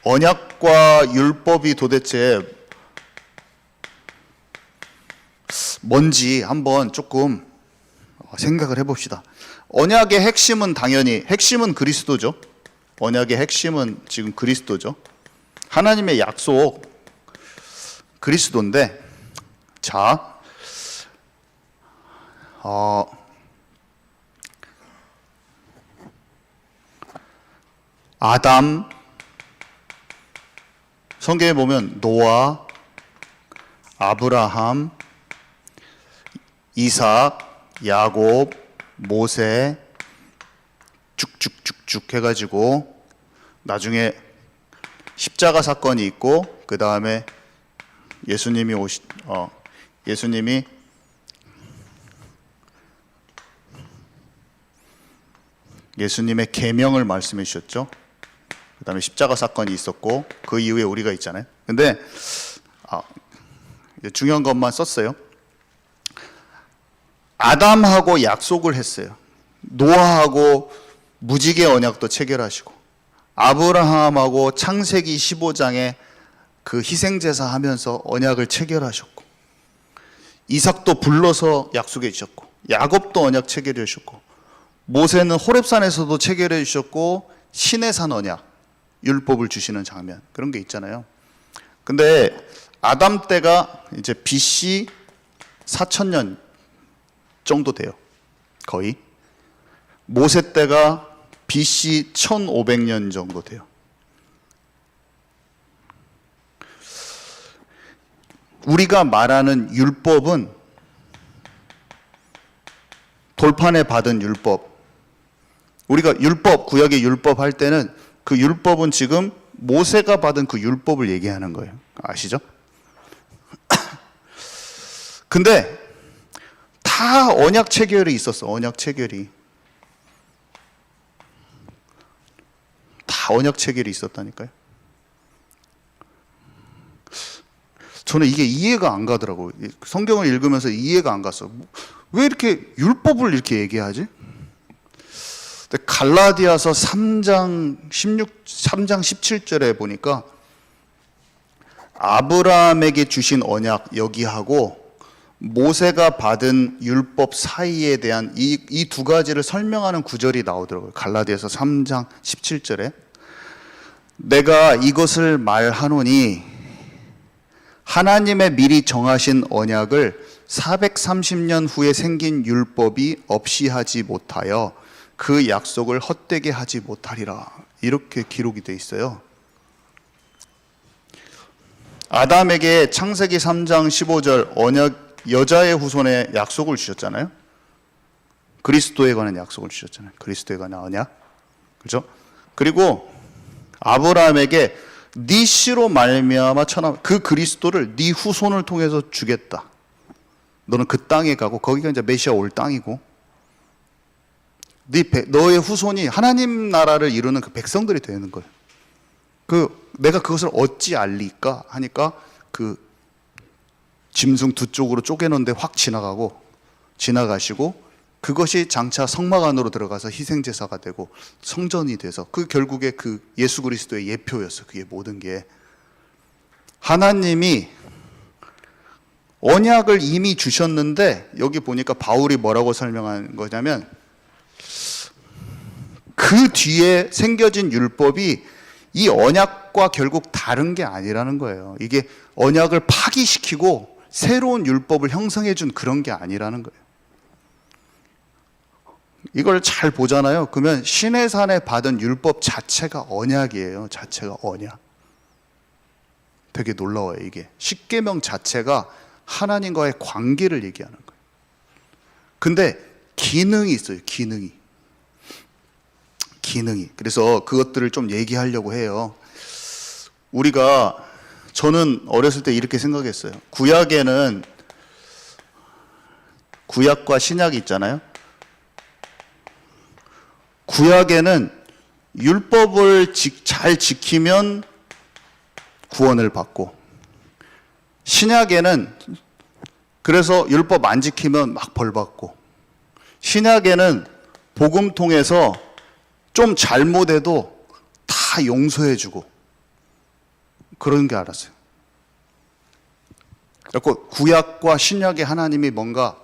언약과 율법이 도대체 뭔지 한번 조금 생각을 해봅시다. 언약의 핵심은 당연히 핵심은 그리스도죠. 언약의 핵심은 지금 그리스도죠. 하나님의 약속 그리스도인데, 자, 아담, 성경에 보면 노아, 아브라함, 이삭, 야곱, 모세 쭉쭉쭉쭉 해가지고 나중에 십자가 사건이 있고, 그 다음에 예수님이 예수님의 계명을 말씀해 주셨죠. 그 다음에 십자가 사건이 있었고, 그 이후에 우리가 있잖아요. 근데 중요한 것만 썼어요. 아담하고 약속을 했어요. 노아하고 무지개 언약도 체결하시고, 아브라함하고 창세기 15장에 그 희생제사 하면서 언약을 체결하셨고, 이삭도 불러서 약속해 주셨고, 야곱도 언약 체결해 주셨고, 모세는 호렙산에서도 체결해 주셨고, 시내산 언약, 율법을 주시는 장면, 그런 게 있잖아요. 근데 아담 때가 이제 BC 4000년 정도 돼요. 거의. 모세 때가 BC 1500년 정도 돼요. 우리가 말하는 율법은 돌판에 받은 율법. 우리가 율법, 구약의 율법 할 때는 그 율법은 지금 모세가 받은 그 율법을 얘기하는 거예요. 아시죠? 근데 다 언약 체결이 있었어. 언약 체결이. 다 언약 체결이 있었다니까요. 저는 이게 이해가 안 가더라고요. 성경을 읽으면서 이해가 안 갔어. 왜 이렇게 율법을 이렇게 얘기하지? 갈라디아서 3장 17절에 보니까 아브라함에게 주신 언약 여기하고 모세가 받은 율법 사이에 대한 이 두 가지를 설명하는 구절이 나오더라고요. 갈라디아서 3장 17절에 내가 이것을 말하노니 하나님의 미리 정하신 언약을 430년 후에 생긴 율법이 없이 하지 못하여 그 약속을 헛되게 하지 못하리라. 이렇게 기록이 되어 있어요. 아담에게 창세기 3장 15절 언약, 여자의 후손에 약속을 주셨잖아요. 그리스도에 관한 약속을 주셨잖아요. 그리스도에 관한 언약. 그렇죠? 그리고 아브라함에게 네 씨로 말미암아 그 그리스도를 네 후손을 통해서 주겠다. 너는 그 땅에 가고, 거기가 이제 메시아 올 땅이고, 너의 후손이 하나님 나라를 이루는 그 백성들이 되는 거예요. 내가 그것을 어찌 알리까 하니까 그 짐승 두 쪽으로 쪼개놓은데 확 지나가시고, 그것이 장차 성막 안으로 들어가서 희생제사가 되고 성전이 돼서 그 결국에 그 예수 그리스도의 예표였어. 그게 모든 게 하나님이 언약을 이미 주셨는데, 여기 보니까 바울이 뭐라고 설명한 거냐면 그 뒤에 생겨진 율법이 이 언약과 결국 다른 게 아니라는 거예요. 이게 언약을 파기시키고 새로운 율법을 형성해 준 그런 게 아니라는 거예요. 이걸 잘 보잖아요. 그러면 시내산에 받은 율법 자체가 언약이에요. 자체가 언약. 되게 놀라워요. 이게 십계명 자체가 하나님과의 관계를 얘기하는 거예요. 근데 기능이 있어요. 기능이. 그래서 그것들을 좀 얘기하려고 해요. 저는 어렸을 때 이렇게 생각했어요. 구약에는 구약과 신약이 있잖아요. 구약에는 율법을 잘 지키면 구원을 받고, 신약에는 그래서 율법 안 지키면 막 벌 받고, 신약에는 복음 통해서 좀 잘못해도 다 용서해 주고, 그런 게 알았어요. 그래서 구약과 신약의 하나님이 뭔가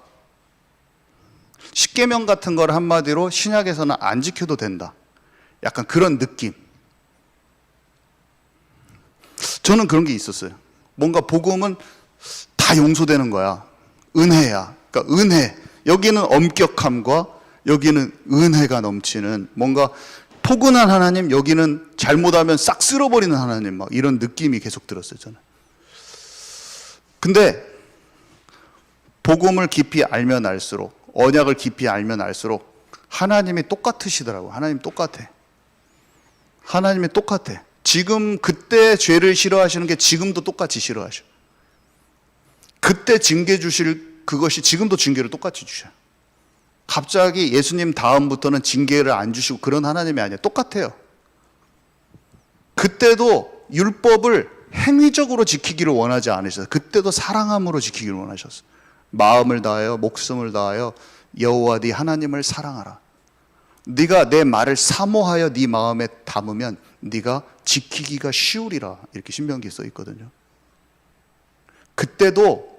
십계명 같은 걸 한마디로 신약에서는 안 지켜도 된다. 약간 그런 느낌. 저는 그런 게 있었어요. 뭔가 복음은 다 용서되는 거야. 은혜야. 그러니까 은혜. 여기는 엄격함과 여기는 은혜가 넘치는 뭔가 포근한 하나님, 여기는 잘못하면 싹 쓸어버리는 하나님, 막 이런 느낌이 계속 들었어요, 저는. 근데 복음을 깊이 알면 알수록, 언약을 깊이 알면 알수록 하나님이 똑같으시더라고요. 하나님 똑같아. 하나님이 똑같아. 지금 그때 죄를 싫어하시는 게 지금도 똑같이 싫어하셔. 그때 징계 주실 그것이 지금도 징계를 똑같이 주셔. 갑자기 예수님 다음부터는 징계를 안 주시고 그런 하나님이 아니에요. 똑같아요. 그때도 율법을 행위적으로 지키기를 원하지 않으셨어요. 그때도 사랑함으로 지키기를 원하셨어요. 마음을 다하여 목숨을 다하여 여호와 네 하나님을 사랑하라. 네가 내 말을 사모하여 네 마음에 담으면 네가 지키기가 쉬우리라. 이렇게 신명기에 써 있거든요. 그때도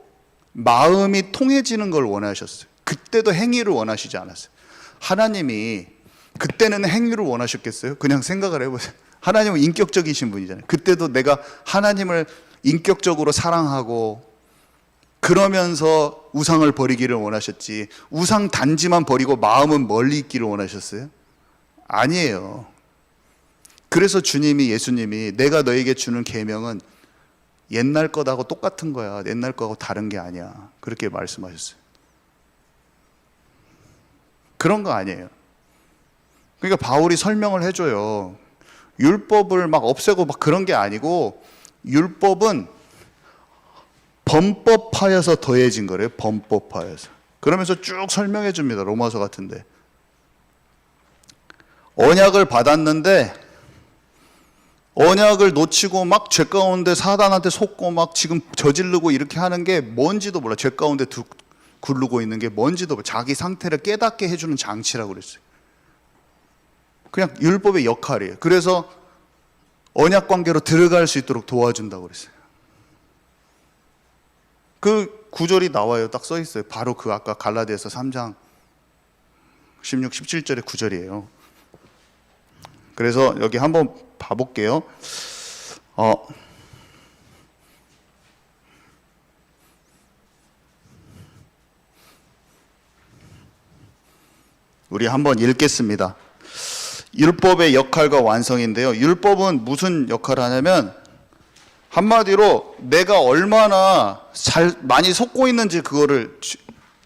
마음이 통해지는 걸 원하셨어요. 그때도 행위를 원하시지 않았어요. 하나님이 그때는 행위를 원하셨겠어요? 그냥 생각을 해보세요. 하나님은 인격적이신 분이잖아요. 그때도 내가 하나님을 인격적으로 사랑하고 그러면서 우상을 버리기를 원하셨지, 우상 단지만 버리고 마음은 멀리 있기를 원하셨어요? 아니에요. 그래서 주님이, 예수님이 내가 너에게 주는 계명은 옛날 것하고 똑같은 거야. 옛날 거하고 다른 게 아니야. 그렇게 말씀하셨어요. 그런 거 아니에요. 그러니까 바울이 설명을 해줘요. 율법을 막 없애고 막 그런 게 아니고, 율법은 범법하여서 더해진 거래요. 범법하여서. 그러면서 쭉 설명해 줍니다. 로마서 같은데. 언약을 받았는데 언약을 놓치고 막 죄 가운데 사단한테 속고 막 지금 저지르고 이렇게 하는 게 뭔지도 몰라. 죄 가운데 굴르고 있는 게 뭔지도 몰라. 자기 상태를 깨닫게 해주는 장치라고 그랬어요. 그냥 율법의 역할이에요. 그래서 언약 관계로 들어갈 수 있도록 도와준다고 그랬어요. 그 구절이 나와요. 딱 써 있어요. 바로 그 아까 갈라디아서 3장 16, 17절의 구절이에요. 그래서 여기 한번 봐볼게요. 우리 한번 읽겠습니다. 율법의 역할과 완성인데요. 율법은 무슨 역할을 하냐면, 한마디로 내가 얼마나 많이 속고 있는지 그거를,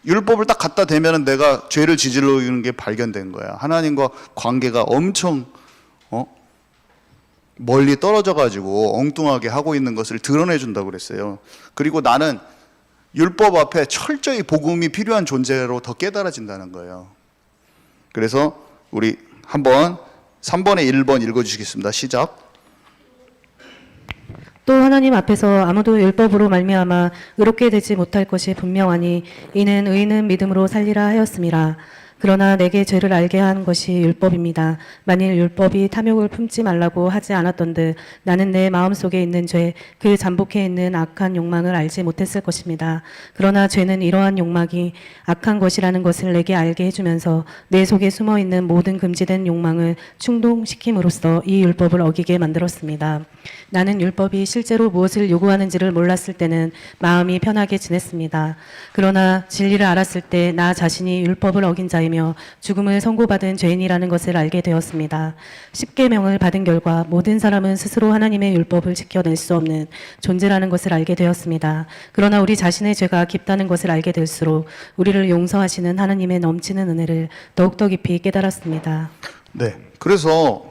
율법을 딱 갖다 대면 내가 죄를 저지르는 게 발견된 거야. 하나님과 관계가 엄청 멀리 떨어져 가지고 엉뚱하게 하고 있는 것을 드러내 준다고 그랬어요. 그리고 나는 율법 앞에 철저히 복음이 필요한 존재로 더 깨달아진다는 거예요. 그래서 우리 한번 3번에 1번 읽어주시겠습니다. 시작. 또 하나님 앞에서 아무도 율법으로 말미암아 의롭게 되지 못할 것이 분명하니 이는 의인은 믿음으로 살리라 하였음이라. 그러나 내게 죄를 알게 한 것이 율법입니다. 만일 율법이 탐욕을 품지 말라고 하지 않았던듯 나는 내 마음속에 있는 죄, 그 잠복해 있는 악한 욕망을 알지 못했을 것입니다. 그러나 죄는 이러한 욕망이 악한 것이라는 것을 내게 알게 해주면서 내 속에 숨어있는 모든 금지된 욕망을 충동시킴으로써 이 율법을 어기게 만들었습니다. 나는 율법이 실제로 무엇을 요구하는지를 몰랐을 때는 마음이 편하게 지냈습니다. 그러나 진리를 알았을 때 나 자신이 율법을 어긴 자이며 죽음을 선고받은 죄인이라는 것을 알게 되었습니다. 십계명을 받은 결과 모든 사람은 스스로 하나님의 율법을 지켜낼 수 없는 존재라는 것을 알게 되었습니다. 그러나 우리 자신의 죄가 깊다는 것을 알게 될수록 우리를 용서하시는 하나님의 넘치는 은혜를 더욱더 깊이 깨달았습니다. 네, 그래서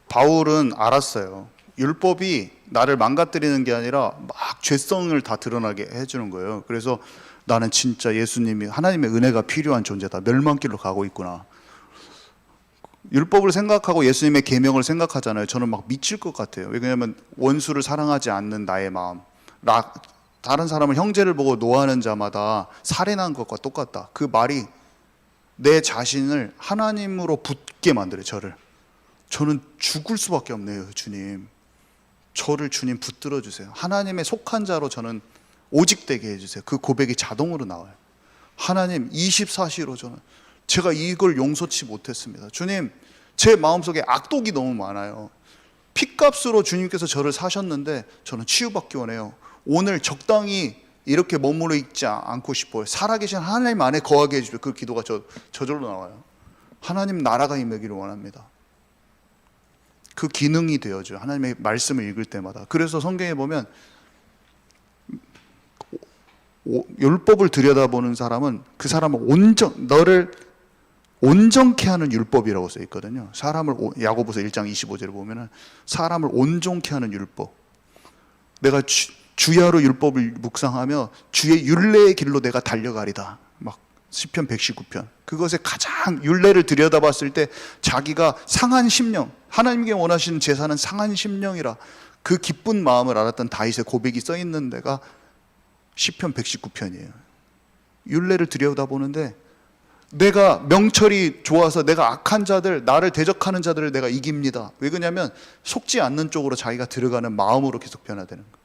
바울은 알았어요. 율법이 나를 망가뜨리는 게 아니라 막 죄성을 다 드러나게 해주는 거예요. 그래서 나는 진짜 예수님이, 하나님의 은혜가 필요한 존재다. 멸망길로 가고 있구나. 율법을 생각하고 예수님의 계명을 생각하잖아요. 저는 막 미칠 것 같아요. 왜냐하면 원수를 사랑하지 않는 나의 마음, 다른 사람을, 형제를 보고 노하는 자마다 살인한 것과 똑같다. 그 말이 내 자신을 하나님으로 붙게 만들어요. 저는 죽을 수밖에 없네요. 주님, 저를 주님 붙들어 주세요. 하나님의 속한 자로 저는 오직 되게 해주세요. 그 고백이 자동으로 나와요. 하나님 24시로 저는 제가 이걸 용서치 못했습니다. 주님, 제 마음속에 악독이 너무 많아요. 핏값으로 주님께서 저를 사셨는데 저는 치유받기 원해요. 오늘 적당히 이렇게 머물러 있지 않고 싶어요. 살아계신 하나님 안에 거하게 해주세요. 그 기도가 저절로 나와요. 하나님 나라가 임하기를 원합니다. 그 기능이 되어줘요. 하나님의 말씀을 읽을 때마다. 그래서 성경에 보면 율법을 들여다보는 사람은 그 사람은 너를 온전케 하는 율법이라고 써 있거든요. 사람을 야고보서 1장 25절에 보면은 사람을 온전케 하는 율법. 내가 주야로 율법을 묵상하며 주의 율례의 길로 내가 달려가리다. 막 시편 119편. 그것에 가장 율례를 들여다봤을 때 자기가 상한 심령, 하나님께 원하시는 제사는 상한 심령이라 그 기쁜 마음을 알았던 다윗의 고백이 써 있는 데가 시편 119편이에요. 율례를 들여다보는데 내가 명철이 좋아서 내가 악한 자들, 나를 대적하는 자들을 내가 이깁니다. 왜 그러냐면 속지 않는 쪽으로 자기가 들어가는 마음으로 계속 변화되는 거예요.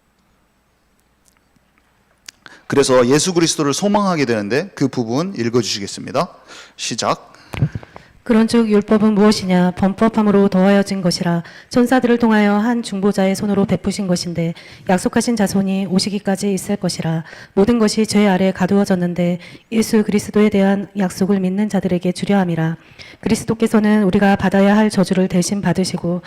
그래서 예수 그리스도를 소망하게 되는데 그 부분 읽어주시겠습니다. 시작. 그런즉 율법은 무엇이냐? 범법함으로 더하여진 것이라 천사들을 통하여 한 중보자의 손으로 베푸신 것인데 약속하신 자손이 오시기까지 있을 것이라. 모든 것이 죄 아래 가두어졌는데 예수 그리스도에 대한 약속을 믿는 자들에게 주려 함이라. 그리스도께서는 우리가 받아야 할 저주를 대신 받으시고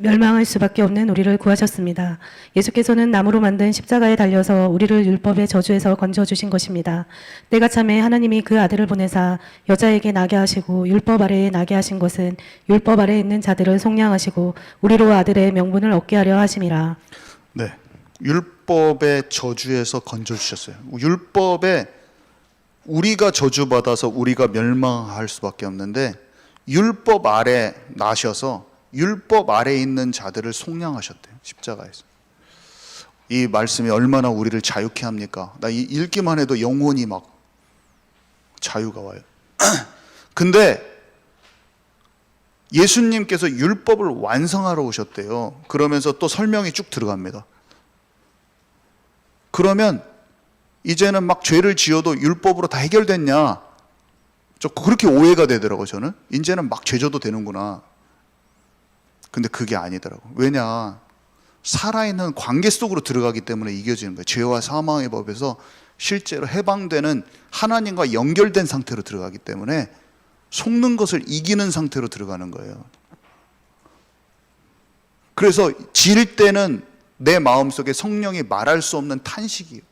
멸망할 수밖에 없는 우리를 구하셨습니다. 예수께서는 나무로 만든 십자가에 달려서 우리를 율법의 저주에서 건져주신 것입니다. 때가 참에 하나님이 그 아들을 보내사 여자에게 나게 하시고 율법 아래에 나게 하신 것은 율법 아래에 있는 자들을 속량하시고 우리로 아들의 명분을 얻게 하려 하심이라. 네, 율법의 저주에서 건져주셨어요. 율법에 우리가 저주받아서 우리가 멸망할 수밖에 없는데 율법 아래 나셔서 율법 아래에 있는 자들을 속량하셨대요. 십자가에서. 이 말씀이 얼마나 우리를 자유케 합니까? 나 읽기만 해도 영혼이 막 자유가 와요. 근데 예수님께서 율법을 완성하러 오셨대요. 그러면서 또 설명이 쭉 들어갑니다. 그러면 이제는 막 죄를 지어도 율법으로 다 해결됐냐? 저 그렇게 오해가 되더라고요. 저는 이제는 막 죄져도 되는구나. 근데 그게 아니더라고. 왜냐, 살아있는 관계 속으로 들어가기 때문에 이겨지는 거예요. 죄와 사망의 법에서 실제로 해방되는 하나님과 연결된 상태로 들어가기 때문에 속는 것을 이기는 상태로 들어가는 거예요. 그래서 질 때는 내 마음속에 성령이 말할 수 없는 탄식이에요.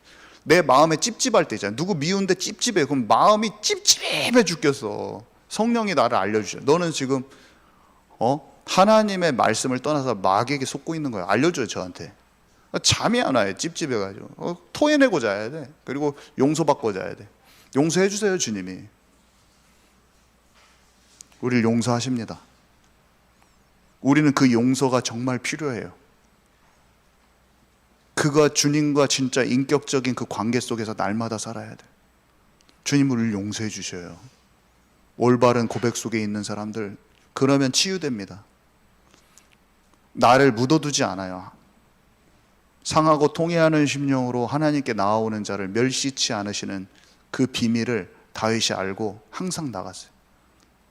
내 마음에 찝찝할 때 있잖아요. 누구 미운데 찝찝해. 그럼 마음이 찝찝해 죽겠어. 성령이 나를 알려주죠. 너는 지금 하나님의 말씀을 떠나서 마귀에게 속고 있는 거예요. 알려줘요, 저한테. 잠이 안 와요, 찝찝해가지고. 토해내고 자야 돼. 그리고 용서받고 자야 돼. 용서해 주세요, 주님이. 우리를 용서하십니다. 우리는 그 용서가 정말 필요해요. 그가 주님과 진짜 인격적인 그 관계 속에서 날마다 살아야 돼. 주님 우리를 용서해 주셔요. 올바른 고백 속에 있는 사람들, 그러면 치유됩니다. 나를 묻어두지 않아요. 상하고 통해하는 심령으로 하나님께 나아오는 자를 멸시치 않으시는 그 비밀을 다윗이 알고 항상 나갔어요.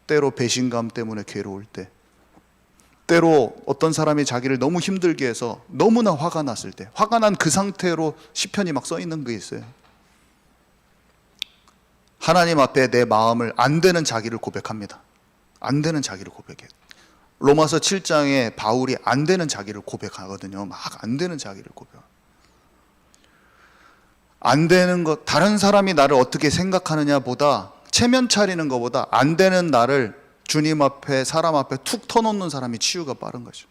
때로 배신감 때문에 괴로울 때, 때로 어떤 사람이 자기를 너무 힘들게 해서 너무나 화가 났을 때, 화가 난 그 상태로 시편이 막 써 있는 게 있어요. 하나님 앞에 내 마음을 안 되는 자기를 고백합니다. 안 되는 자기를 고백해요. 로마서 7장에 바울이 안 되는 자기를 고백하거든요. 막 안 되는 자기를 고백. 안 되는 것, 다른 사람이 나를 어떻게 생각하느냐 보다, 체면 차리는 것보다 안 되는 나를 주님 앞에, 사람 앞에 툭 터놓는 사람이 치유가 빠른 거죠.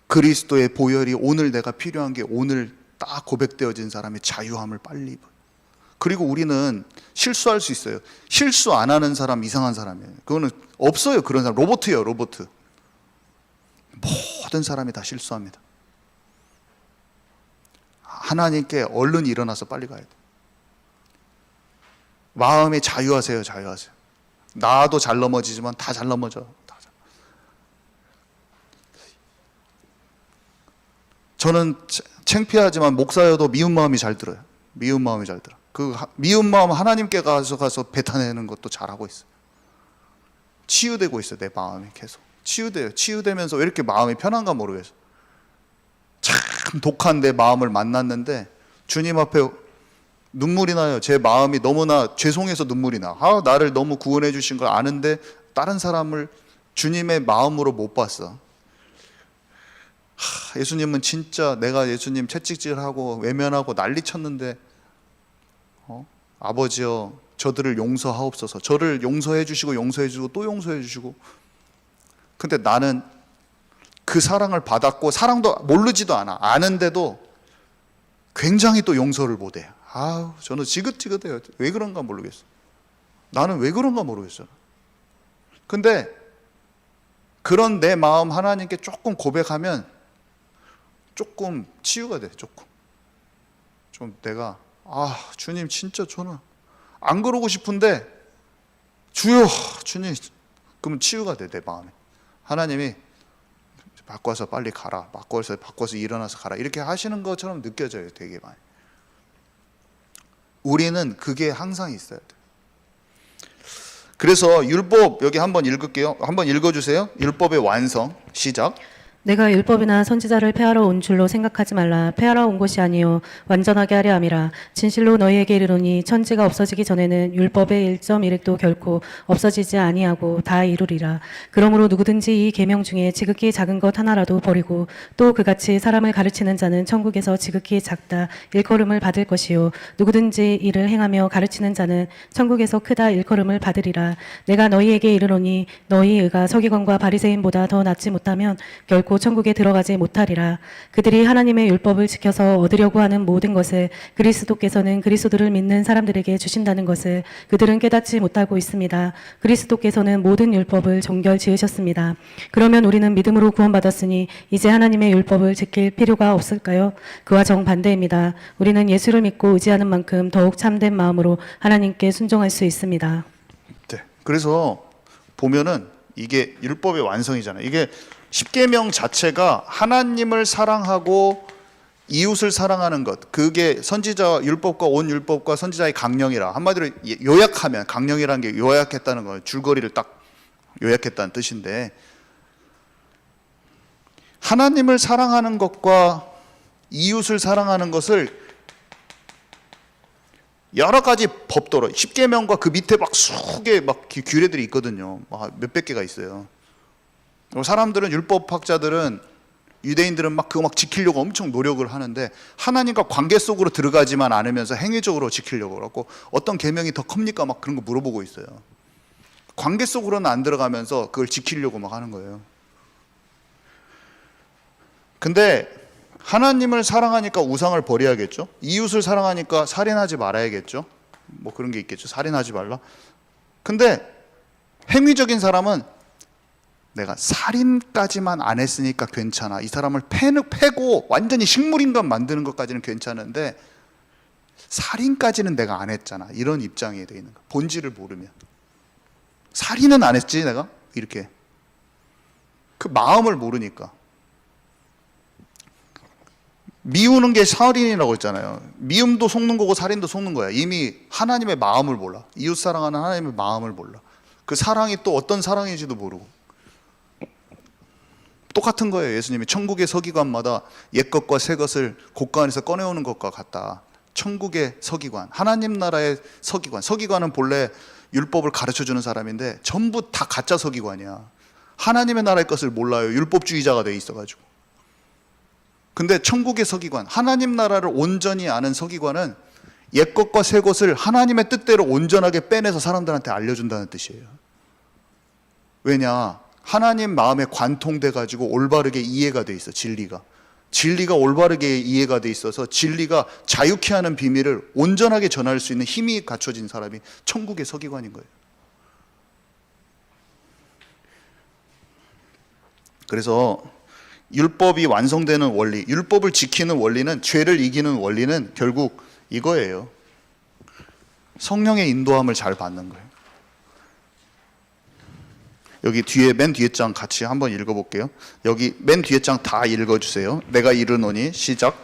그리스도의 보혈이 오늘 내가 필요한 게 오늘 딱 고백되어진 사람의 자유함을 빨리 입어요. 그리고 우리는 실수할 수 있어요. 실수 안 하는 사람 이상한 사람이에요. 그거는 없어요. 그런 사람. 로봇이에요, 로봇. 모든 사람이 다 실수합니다. 하나님께 얼른 일어나서 빨리 가야 돼요. 마음에 자유하세요, 자유하세요. 나도 잘 넘어지지만 다 잘 넘어져. 저는 창피하지만 목사여도 미운 마음이 잘 들어요. 미운 마음이 잘 들어. 미운 마음 하나님께 가서 뱉어내는 것도 잘하고 있어요. 치유되고 있어요. 내 마음이 계속 치유돼요. 치유되면서 왜 이렇게 마음이 편한가 모르겠어. 참 독한 내 마음을 만났는데 주님 앞에 눈물이 나요. 제 마음이 너무나 죄송해서 눈물이 나. 나를 너무 구원해 주신 걸 아는데 다른 사람을 주님의 마음으로 못 봤어. 예수님은 진짜 내가 예수님 채찍질하고 외면하고 난리 쳤는데 아버지여 저들을 용서하옵소서. 저를 용서해 주시고 용서해 주시고 또 용서해 주시고. 근데 나는 그 사랑을 받았고 사랑도 모르지도 않아. 아는데도 굉장히 또 용서를 못해요. 저는 지긋지긋해요. 왜 그런가 모르겠어. 나는 왜 그런가 모르겠어. 근데 그런 내 마음 하나님께 조금 고백하면 조금 치유가 돼. 좀 내가 주님 진짜 저는 안 그러고 싶은데 주여 주님 그러면 치유가 돼. 내 마음에 하나님이 바꿔서 빨리 가라, 바꿔서 일어나서 가라 이렇게 하시는 것처럼 느껴져요. 되게 많이. 우리는 그게 항상 있어야 돼. 그래서 율법 여기 한번 읽을게요. 한번 읽어주세요. 율법의 완성 시작. 내가 율법이나 선지자를 폐하러 온 줄로 생각하지 말라. 폐하러 온 것이 아니요 완전하게 하려 함이라. 진실로 너희에게 이르노니 천지가 없어지기 전에는 율법의 1.1획도 결코 없어지지 아니하고 다 이루리라. 그러므로 누구든지 이 계명 중에 지극히 작은 것 하나라도 버리고 또 그같이 사람을 가르치는 자는 천국에서 지극히 작다 일컬음을 받을 것이요 누구든지 이를 행하며 가르치는 자는 천국에서 크다 일컬음을 받으리라. 내가 너희에게 이르노니 너희 의가 서기관과 바리새인보다 더 낫지 못하면 결코 천국에 들어가지 못하리라. 그들이 하나님의 율법을 지켜서 얻으려고 하는 모든 것을 그리스도께서는 그리스도를 믿는 사람들에게 주신다는 것을 그들은 깨닫지 못하고 있습니다. 그리스도께서는 모든 율법을 정결 지으셨습니다. 그러면 우리는 믿음으로 구원받았으니 이제 하나님의 율법을 지킬 필요가 없을까요? 그와 정반대입니다. 우리는 예수를 믿고 의지하는 만큼 더욱 참된 마음으로 하나님께 순종할 수 있습니다. 네. 그래서 보면은 이게 율법의 완성이잖아요. 이게 십계명 자체가 하나님을 사랑하고 이웃을 사랑하는 것. 그게 선지자 율법과 온 율법과 선지자의 강령이라. 한마디로 요약하면 강령이라는 게 요약했다는 거예요. 줄거리를 딱 요약했다는 뜻인데 하나님을 사랑하는 것과 이웃을 사랑하는 것을 여러 가지 법도로 십계명과 그 밑에 막 수개 막 규례들이 있거든요. 몇백 개가 있어요. 사람들은 율법학자들은 유대인들은 막 그거 막 지키려고 엄청 노력을 하는데 하나님과 관계 속으로 들어가지만 않으면서 행위적으로 지키려고 그러고 어떤 계명이 더 큽니까? 막 그런 거 물어보고 있어요. 관계 속으로는 안 들어가면서 그걸 지키려고 막 하는 거예요. 근데 하나님을 사랑하니까 우상을 버려야겠죠. 이웃을 사랑하니까 살인하지 말아야겠죠. 뭐 그런 게 있겠죠. 살인하지 말라. 근데 행위적인 사람은 내가 살인까지만 안 했으니까 괜찮아. 이 사람을 패고 완전히 식물인간 만드는 것까지는 괜찮은데 살인까지는 내가 안 했잖아. 이런 입장이 돼 있는 거야. 본질을 모르면. 살인은 안 했지 내가? 이렇게. 그 마음을 모르니까. 미우는 게 살인이라고 했잖아요. 미움도 속는 거고 살인도 속는 거야. 이미 하나님의 마음을 몰라. 이웃 사랑하는 하나님의 마음을 몰라. 그 사랑이 또 어떤 사랑인지도 모르고. 똑같은 거예요. 예수님이 천국의 서기관마다 옛것과 새것을 곳간에서 꺼내오는 것과 같다. 천국의 서기관, 하나님 나라의 서기관. 서기관은 본래 율법을 가르쳐주는 사람인데 전부 다 가짜 서기관이야. 하나님의 나라의 것을 몰라요. 율법주의자가 돼 있어가지고. 근데 천국의 서기관, 하나님 나라를 온전히 아는 서기관은 옛것과 새것을 하나님의 뜻대로 온전하게 빼내서 사람들한테 알려준다는 뜻이에요. 왜냐? 하나님 마음에 관통돼 가지고 올바르게 이해가 돼 있어. 진리가 올바르게 이해가 돼 있어서 진리가 자유케 하는 비밀을 온전하게 전할 수 있는 힘이 갖춰진 사람이 천국의 서기관인 거예요. 그래서 율법이 완성되는 원리, 율법을 지키는 원리는, 죄를 이기는 원리는 결국 이거예요. 성령의 인도함을 잘 받는 거예요. 여기 뒤에 맨 뒤에 장 같이 한번 읽어볼게요. 여기 맨 뒤에 장 다 읽어주세요. 내가 이르노니 시작.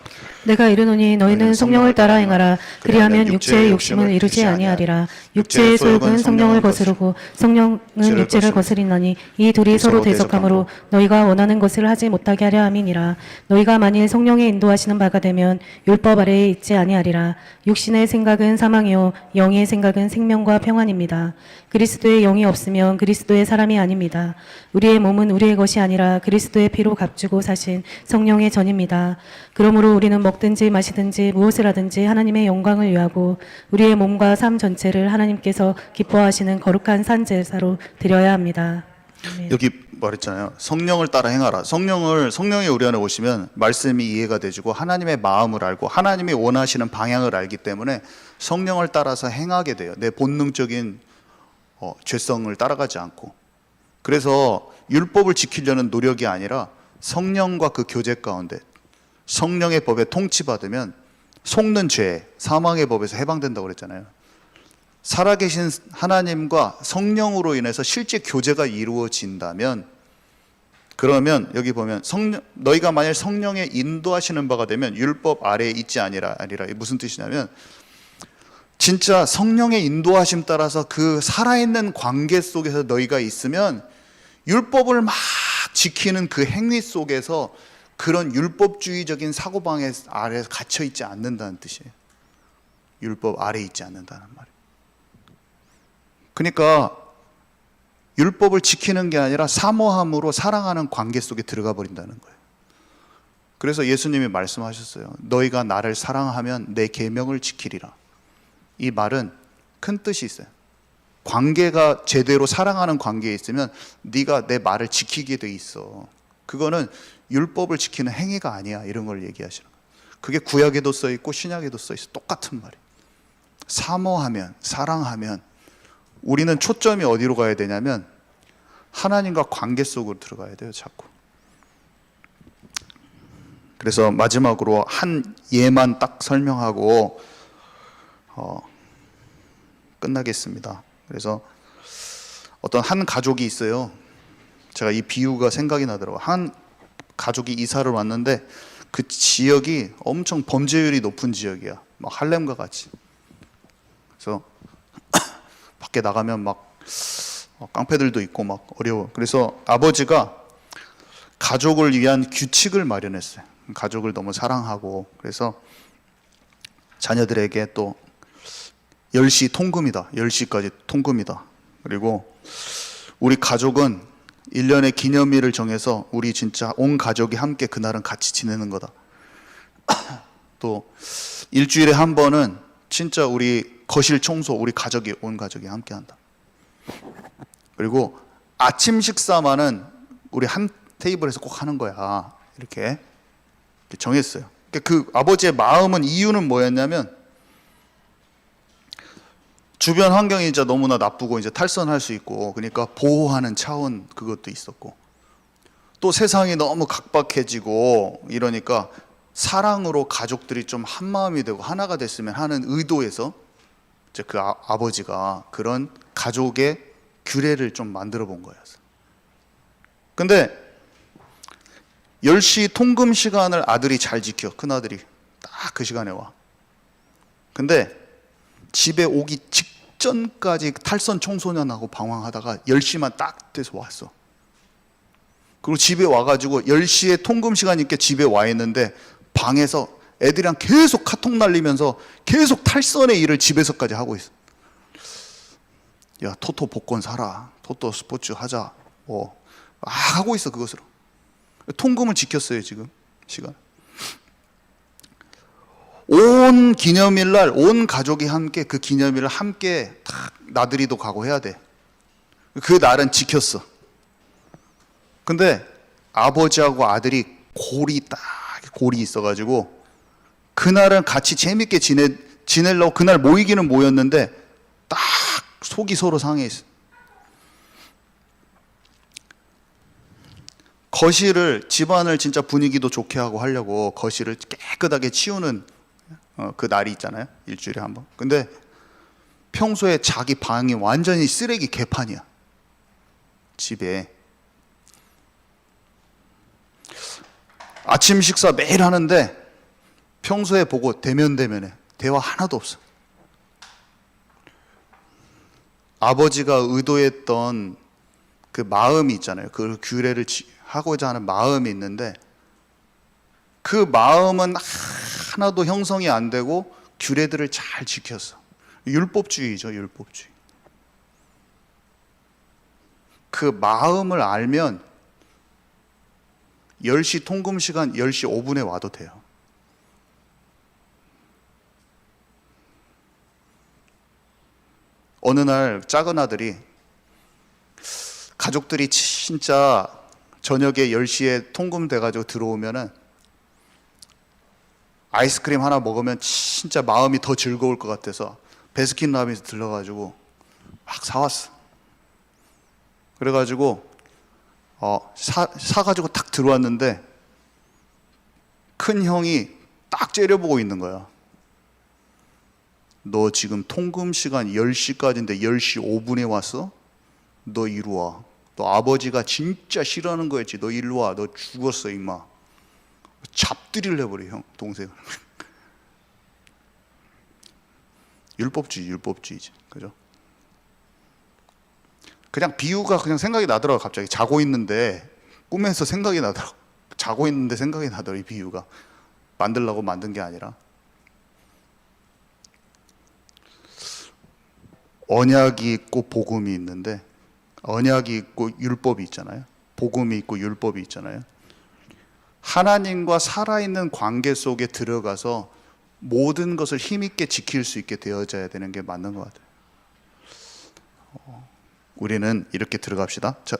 내가 이르노니 너희는 성령을 따라 행하라. 그리하면 육체의 욕심을 이루지 아니하리라. 육체의 소욕은 성령을 거스르고 성령은 육체를 거스리나니 이 둘이 서로 대적하므로 너희가 원하는 것을 하지 못하게 하려 함이니라. 너희가 만일 성령의 인도하시는 바가 되면 율법 아래에 있지 아니하리라. 육신의 생각은 사망이요 영의 생각은 생명과 평안입니다. 그리스도의 영이 없으면 그리스도의 사람이 아닙니다. 우리의 몸은 우리의 것이 아니라 그리스도의 피로 값주고 사신 성령의 전입니다. 그러므로 우리는 먹든지 마시든지 무엇을 하든지 하나님의 영광을 위하고 우리의 몸과 삶 전체를 하나님께서 기뻐하시는 거룩한 산제사로 드려야 합니다. 아멘. 여기 말했잖아요. 성령을 따라 행하라. 성령이 우리 안에 오시면 말씀이 이해가 되지고 하나님의 마음을 알고 하나님이 원하시는 방향을 알기 때문에 성령을 따라서 행하게 돼요. 내 본능적인 죄성을 따라가지 않고. 그래서 율법을 지키려는 노력이 아니라 성령과 그 교제 가운데 성령의 법에 통치받으면 속는 죄, 사망의 법에서 해방된다고 그랬잖아요. 살아계신 하나님과 성령으로 인해서 실제 교제가 이루어진다면, 그러면 여기 보면 너희가 만일 성령의 인도하시는 바가 되면 율법 아래에 있지 아니라. 이게 무슨 뜻이냐면 진짜 성령의 인도하심 따라서 그 살아있는 관계 속에서 너희가 있으면 율법을 막 지키는 그 행위 속에서 그런 율법주의적인 사고방해 아래에 갇혀 있지 않는다는 뜻이에요. 율법 아래에 있지 않는다는 말이에요. 그러니까 율법을 지키는 게 아니라 사모함으로 사랑하는 관계 속에 들어가 버린다는 거예요. 그래서 예수님이 말씀하셨어요. 너희가 나를 사랑하면 내 계명을 지키리라. 이 말은 큰 뜻이 있어요. 관계가 제대로 사랑하는 관계에 있으면 네가 내 말을 지키게 돼 있어. 그거는 율법을 지키는 행위가 아니야. 이런 걸 얘기하시는 거예요. 그게 구약에도 써 있고 신약에도 써 있어. 똑같은 말이에요. 사모하면, 사랑하면 우리는 초점이 어디로 가야 되냐면 하나님과 관계 속으로 들어가야 돼요. 자꾸. 그래서 마지막으로 한 예만 딱 설명하고 끝나겠습니다. 그래서 어떤 한 가족이 있어요. 제가 이 비유가 생각이 나더라고요. 한 가족이 이사를 왔는데 그 지역이 엄청 범죄율이 높은 지역이야. 막 할렘과 같이. 그래서 밖에 나가면 막 깡패들도 있고 막 어려워. 그래서 아버지가 가족을 위한 규칙을 마련했어요. 가족을 너무 사랑하고. 그래서 자녀들에게 또 10시 통금이다. 10시까지 통금이다. 그리고 우리 가족은 1년의 기념일을 정해서 우리 진짜 온 가족이 함께 그날은 같이 지내는 거다. 또 일주일에 한 번은 진짜 우리 거실 청소 우리 가족이 온 가족이 함께 한다. 그리고 아침 식사만은 우리 한 테이블에서 꼭 하는 거야. 이렇게 정했어요. 그 아버지의 마음은 이유는 뭐였냐면 주변 환경이 이제 너무나 나쁘고 이제 탈선할 수 있고 그러니까 보호하는 차원 그것도 있었고 또 세상이 너무 각박해지고 이러니까 사랑으로 가족들이 좀 한마음이 되고 하나가 됐으면 하는 의도에서 이제 그 아버지가 그런 가족의 규례를 좀 만들어 본 거예요. 근데 10시 통금 시간을 아들이 잘 지켜. 큰아들이 딱 그 시간에 와. 근데 집에 오기 직전까지 탈선 청소년하고 방황하다가 10시만 딱 돼서 왔어. 그리고 집에 와가지고 10시에 통금 시간이니까 집에 와 있는데 방에서 애들이랑 계속 카톡 날리면서 계속 탈선의 일을 집에서까지 하고 있어. 야, 토토 복권 사라. 토토 스포츠 하자. 하고 있어, 그것으로. 통금을 지켰어요, 지금 시간. 온 기념일날 온 가족이 함께 그 기념일을 함께 딱 나들이도 가고 해야 돼. 그 날은 지켰어. 근데 아버지하고 아들이 골이 있어가지고 그날은 같이 재밌게 지내려고 그날 모이기는 모였는데 딱 속이 서로 상해 있어. 거실을 집안을 진짜 분위기도 좋게 하고 하려고 거실을 깨끗하게 치우는 그 날이 있잖아요. 일주일에 한 번. 근데 평소에 자기 방이 완전히 쓰레기 개판이야. 집에 아침 식사 매일 하는데 평소에 보고 대면대면해. 대화 하나도 없어. 아버지가 의도했던 그 마음이 있잖아요. 그 규례를 하고자 하는 마음이 있는데 그 마음은 하나도 형성이 안 되고 규례들을 잘 지켰어. 율법주의죠, 율법주의. 그 마음을 알면 10시 통금 시간 10시 5분에 와도 돼요. 어느 날 작은 아들이 가족들이 진짜 저녁에 10시에 통금 돼가지고 들어오면은 아이스크림 하나 먹으면 진짜 마음이 더 즐거울 것 같아서 베스킨라빈스 들러가지고 막 사왔어. 그래가지고 사가지고 딱 들어왔는데 큰 형이 딱 째려보고 있는 거야. 너 지금 통금 시간 10시까지인데 10시 5분에 왔어? 너 이리 와. 너 아버지가 진짜 싫어하는 거였지. 너 이리 와. 너 죽었어 임마. 잡들이를 해버려 형 동생을. 율법주의지. 그죠? 그냥 비유가 그냥 생각이 나더라고. 갑자기 자고 있는데 꿈에서 생각이 나더라고. 자고 있는데 생각이 나더라고. 이 비유가 만들려고 만든 게 아니라. 언약이 있고 복음이 있는데 언약이 있고 율법이 있잖아요. 복음이 있고 율법이 있잖아요. 하나님과 살아있는 관계 속에 들어가서 모든 것을 힘있게 지킬 수 있게 되어져야 되는 게 맞는 것 같아요. 우리는 이렇게 들어갑시다. 자,